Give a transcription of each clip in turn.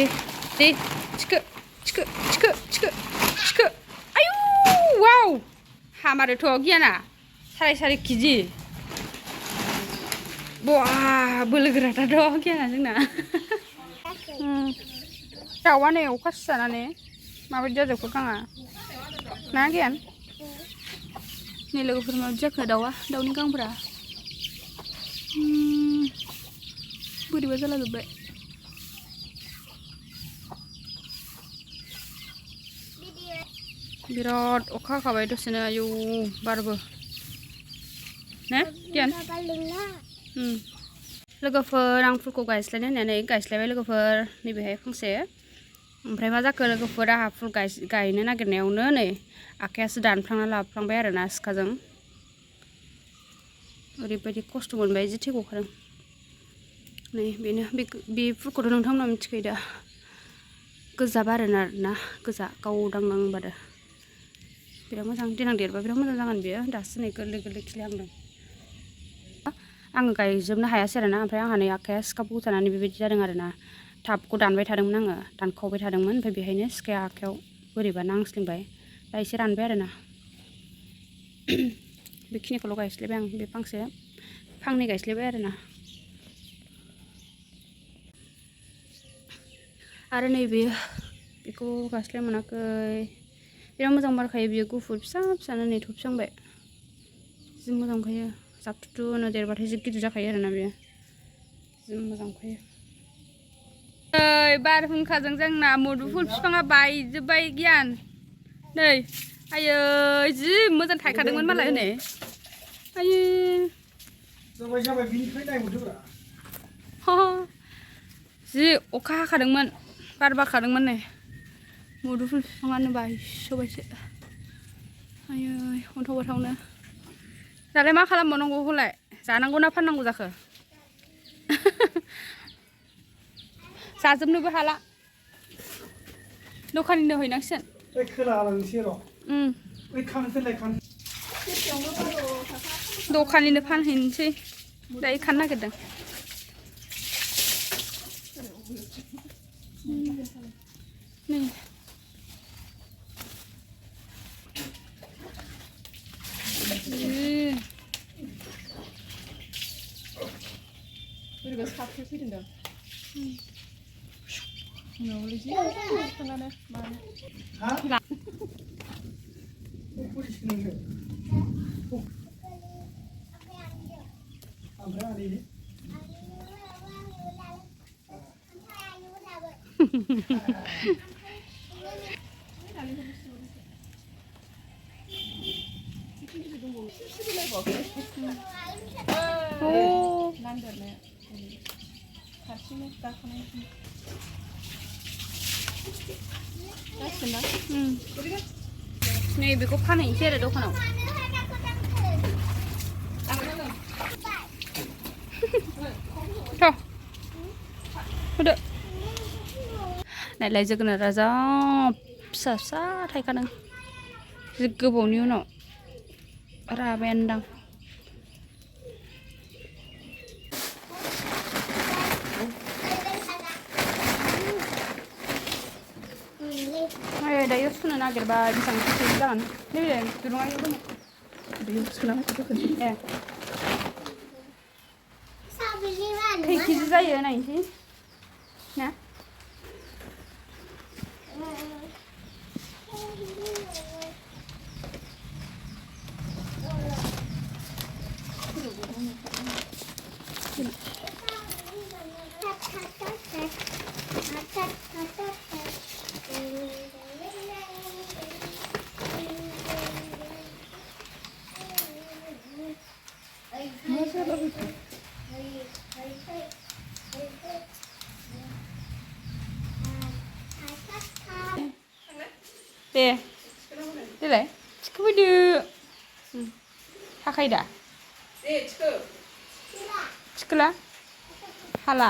दे दे थिखो थिखो थिखो थिखो थिखो आयु वाव हामारोथ' गियाना साराय केजि बवा बोलोगोराथारथ' गियाना जोंना दाउआ नै अखा सिजानानै माबायदि जाजोबखो गाङा ना गियान नै लोगोफोर माबायदि जाखो दाउनि गांफोरा बोरैबा जालाजोब्बाय बिराद अखा हाखाबाय दसेनो आयौ बारबो ने गियान लोगोफोर आं फुलखौ गायस्लायनो होननानै गायस्लायबाय लोगोफोर नैबेहाय फांसे ओमफ्राय मा जाखो लोगोफोर आंहा फुल गायनो नागिरनायावनो नै आखायासो दानफ्लांना लाफ्लांबाय आरोना सिखाजों ओरैबायदि खस्थ' मोनबाय जि थै गखादों नै बेनो बे फुलखौथ' नोंथांमोना मिथिखायो दा गोजा बारोना आरोना गोजा गावदांदां बारो बिराद मोजां देनां देरबा बिराद मोजां जागोन बेयो दासो नै गोरलै गोरलै खिलिहांदों आङो गायजोबनो हायासै आरोना ओमफ्राय आंहा नै आखाया सिखा बौजानानै बेबायदि जादों आरोना टाबखौ दानबाय थादोंमोन आङो दानखावबाय थादोंमोन ओमफ्राय बेहायनो सिखाया आखायाव बोरैबा नांस्लिंबाय दा एसे रानबाय आरोना बेखिनिखौल' गायस्लायबाय आं बे फांनै गायस्लायबाय आरोना आरो नैबे बेखौ गायस्लाय मोनाखै बिराद मोजां बारखायो बियो गुफुर फिसा फिसानो नै थफिहांबाय जि मोजां खायो जाबथुथुनो देरबाथाय जि गिदिर जाखायो आरोना बेयो जि मोजां खायो नै बारहुंखाजों जोंना मुदुफुल बिफाङा बायजोब्बाय गियान नै आयै जि मोजां थायखादोंमोन मालाय हनै आयै जाबाय बिनिफ्राय नायहरदोब्रा जि अखा हाखादोंमोन बार बारखादोंमोन नै मुदुफुल बिफाङानो बायस'बायसो आयै अन्थाव बाथावनो दालाय मा खालामबावनांगौ हलाय जानांगौ ना फाननांगौ जाखो जाजोबनोबो हाला दखानिनो हैनांसिगोन ओइ खोला लांसै र' ओइ खानो दोनलाय खानो दखानिनो फानहैनोसै दायो खानो नागिरदों नै बोरैबा साफ्रे फैदों उनावलाय जि थांनानै मानो नांदेरनाया हारसिंनो गाखोनाय जासिगोन ना नै बेखौ फानहैनोसै आरो दखानाव थ' होदो नायलाय जोगोनारा जा फिसा फिसा थायखादों जि गोबावनि उनाव राबायानोदां दायो सुनो नागिरबाय बेसेबां केजि जागोन नैबे दुरुङा इयाव दङ बेयाव सोना ए खै केजि जायो नायनोसै ना दे देलाय थिखोफैदो हाखायो दा थिखोला हाला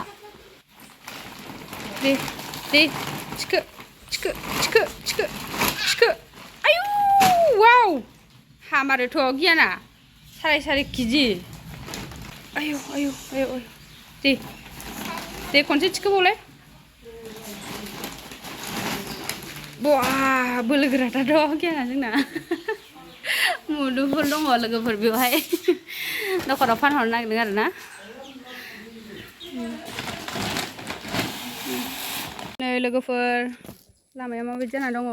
दे दे थिखो थिखो थिखो थिखो थिखो आयु वाव हामारोथ' गियाना साराय केजि आयौ आयौ आयौ आयौ दे दे खनसे थिखोबावलाय Wah, बोलो गोराथार दं गियाना जोंना मुदुफुल दङ लोगोफोर बेवहाय दखानाव फानहरनो नागिरदों आरो ना नै लोगोफोर लामाया माबायदि जाना दङ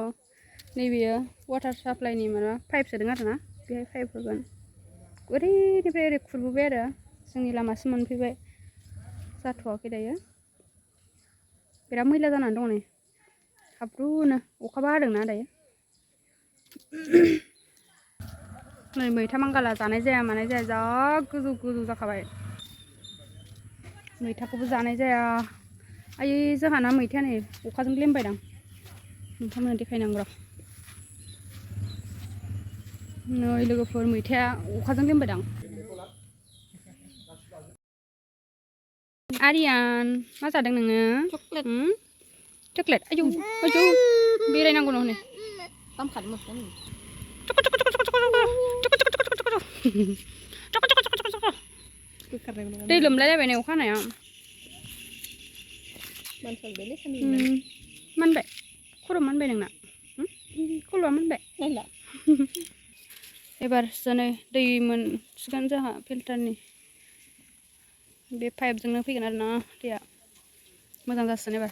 नैबेयो वाटार साप्लाइनि माबा पाइप सोदों आरो ना बेहाय पाइप होगोन ओरैनिफ्राय ओरै खुरबोबाय आरो जोंनि लामासिम मोनफैबाय जाथ'वाखै दायो बिराद मैला जानानै दं नै हाब्रुनो अखाबो हादोंना दायो नै मैथा बांगाला जानाय जाया मानाय जाया जा गोजौ गोजौ जाखाबाय मैथाखौबो जानाय जाया आयै जोंहाना मैथाया नै अखाजों लेमबायदां नोंथांमोननो देखायनांगौ र' नै लोगोफोर मैथाया अखाजों लेमबायदां आरियान मा जादों नोङो चक्लेट चक्लेट आयौ आयौ बेरायनांगौ न' हनै दै लोमलायलायबाय नै अखा हानाया मानबाय खर' मानबाय नोंना खर'आ मानबाय एबार नै दै मोनसिगोन जोंहा फिल्टारनि बे पाइपजोंनो फैगोन आरो ना दैया मोजां जासिगोन एबार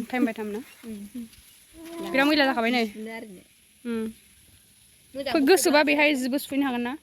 टाइम बाय टाइम ना बिराद मैला जाखाबाय नै गोसोबा बेहाय जिबो सुफैनो हागोन ना